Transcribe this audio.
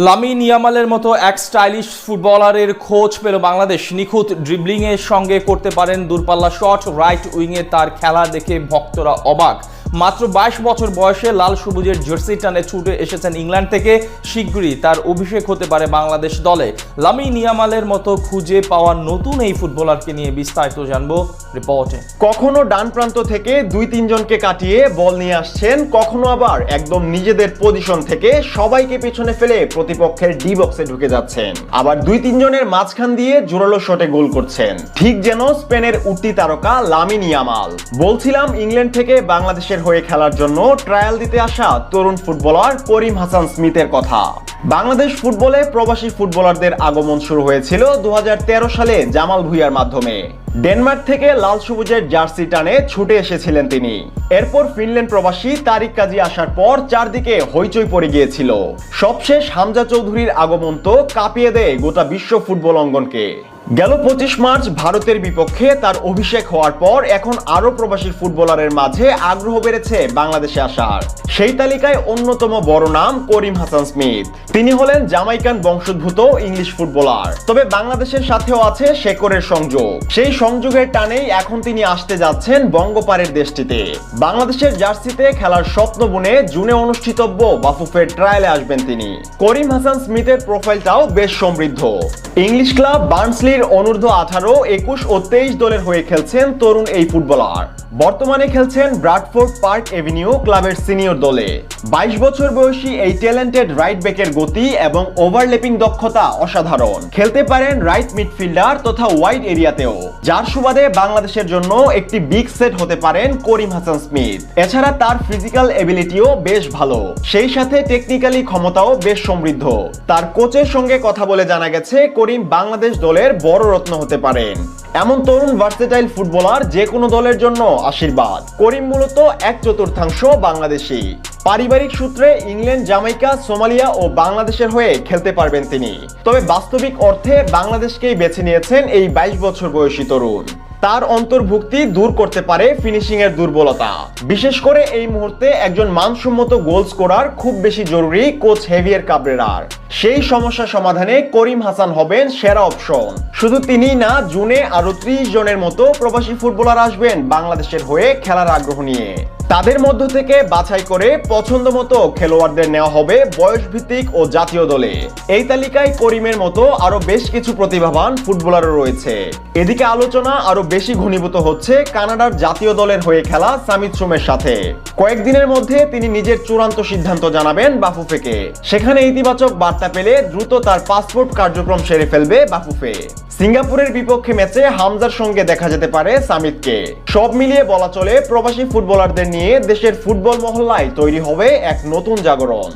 Lamine ইয়ামালের মতো এক stylish ফুটবলারের খোঁজ পেল বাংলাদেশ। নিখুঁত ড্রিবলিংয়ের সঙ্গে করতে পারেন দূরপাল্লা শট। রাইট উইংয়ে তার খেলা দেখে ভক্তরা অবাক। মাত্র 22 বছর বয়সে লাল সবুজের জার্সি টানে ছুটে এসেছেন ইংল্যান্ড থেকে। শীঘ্রই তার অভিষেক হতে পারে বাংলাদেশ দলে। লামিন ইয়ামালের মতো খুঁজে পাওয়া নতুন এই ফুটবলারকে নিয়ে বিস্তারিত জানবো রিপোর্টে। কখনো ডান প্রান্ত থেকে 2-3 জনকে কাটিয়ে বল নিয়ে আসছেন, কখনো আবার একদম নিজেদের পজিশন থেকে সবাইকে পিছনে ফেলে প্রতিপক্ষের ডি বক্সে ঢুকে যাচ্ছেন, আবার 2-3 জনের মাঝখান দিয়ে জোরালো শটে গোল করছেন, ঠিক যেন স্পেনের উঠতি তারকা লামিন ইয়ামাল। বলছিলাম ইংল্যান্ড থেকে বাংলাদেশের হয়ে খেলার জন্য ট্রায়াল দিতে আসা তরুণ ফুটবলার করিম হাসান স্মিথের কথা। বাংলাদেশ ফুটবলে প্রবাসী ফুটবলারদের আগমন শুরু হয়েছিল 2013 সালে জামাল ভুঁইয়ার মাধ্যমে। ডেনমার্ক থেকে লাল সবুজের জার্সি টানে ছুটে এসেছিলেন তিনি। এরপর ফিনল্যান্ড প্রবাসী তারিক কাজী আসার পর চারদিকে হইচই পড়ে গিয়েছিল। সবশেষ হামজা চৌধুরীর আগমন তো কাঁপিয়ে দেয় গোটা বিশ্ব ফুটবল অঙ্গনকে। গেল 25 মার্চ ভারতের বিপক্ষে তার অভিষেক হওয়ার পর এখন আরো প্রবাসী ফুটবলারের মাঝে আগ্রহ বেড়েছে বাংলাদেশে আসার। সেই তালিকায় অন্যতম বড় নাম করিম হাসান স্মিথ। তিনি হলেন জামাইকান বংশোদ্ভূত ইংলিশ ফুটবলার, তবে বাংলাদেশের সাথেও আছে শেকরের সংযোগ। সেই সংযোগের টানেই এখন তিনি আসতে যাচ্ছেন বঙ্গপারের দেশটিতে। বাংলাদেশের জার্সিতে খেলার স্বপ্ন বুনে জুনে অনুষ্ঠিতব্য বাফুফের ট্রায়ালে আসবেন তিনি। করিম হাসান স্মিথের প্রোফাইলটাও বেশ সমৃদ্ধ। ইংলিশ ক্লাব বার্নসলির অনূর্ধ্ব 18, 21 ও 23 দলের হয়ে খেলছেন তরুণ এই ফুটবলার। বর্তমানে খেলছেন ব্রাডফোর্ড পার্ক এভিনিউ ক্লাবের সিনিয়র দলে। 22 বছর বয়সী এই ট্যালেন্টেড রাইট ব্যাকের গতি এবং ওভারল্যাপিং দক্ষতা অসাধারণ। খেলতে পারেন রাইট মিডফিল্ডার তথা ওয়াইড এরিয়াতেও, যার সুবাদে বাংলাদেশের জন্য একটি বিগ সেট হতে পারেন করিম হাসান স্মিথ। এছাড়া তার ফিজিক্যাল এবিলিটিও বেশ ভালো, সেই সাথে টেকনিক্যালি ক্ষমতাও বেশ সমৃদ্ধ। তার কোচের সঙ্গে কথা বলে জানা গেছে করিম বাংলাদেশ দলের বড় রত্ন হতে পারেন। এমন তরুণ ভার্সেটাইল ফুটবলার যে কোনো দলের জন্য আশীর্বাদ। করিম মূলত 1/4 বাংলাদেশী। পারিবারিক সূত্রে ইংল্যান্ড, জামাইকা, সোমালিয়া ও বাংলাদেশের হয়ে খেলতে পারবেন তিনি। তবে বাস্তবিক অর্থে বাংলাদেশকেই বেছে নিয়েছেন এই 22 বছর বয়সী তরুণ। তার অন্তর্ভুক্তি দূর করতে পারে ফিনিশিং এর দুর্বলতা। বিশেষ করে এই মুহূর্তে একজন মানসম্মত গোল স্কোরার খুব বেশি জরুরি কোচ হেভিয়ার কাবরেরার। সেই সমস্যা সমাধানে করিম হাসান হবেন সেরা অপশন। শুধু তিনি না, জুনে আরো 30 জনের মতো প্রবাসী ফুটবলার আসবেন বাংলাদেশের হয়ে খেলার আগ্রহ নিয়ে। তাদের মধ্য থেকে বাছাই করে পছন্দ মতো খেলোয়াড়দের নেওয়া হবে বয়স ভিত্তিক ও জাতীয় দলে। এই তালিকায় করিমের মতো আরো বেশ কিছু প্রতিভাবান ফুটবলারও রয়েছে। এদিকে আলোচনা আরো বেশি ঘনীভূত হচ্ছে কানাডার জাতীয় দলের হয়ে খেলা সামিত সোমের সাথে। কয়েকদিনের মধ্যে তিনি নিজের চূড়ান্ত সিদ্ধান্ত জানাবেন বাফুফেকে। সেখানে ইতিবাচক বার্তা পেলে দ্রুত তার পাসপোর্ট কার্যক্রম সেরে ফেলবে বাফুফে। সিঙ্গাপুরের বিপক্ষে ম্যাচে হামজার সঙ্গে দেখা যেতে পারে সামিতকে। সব মিলিয়ে বলা চলে প্রবাসী ফুটবলারদের নিয়ে দেশের ফুটবল মহল্লায় তৈরি হবে এক নতুন জাগরণ।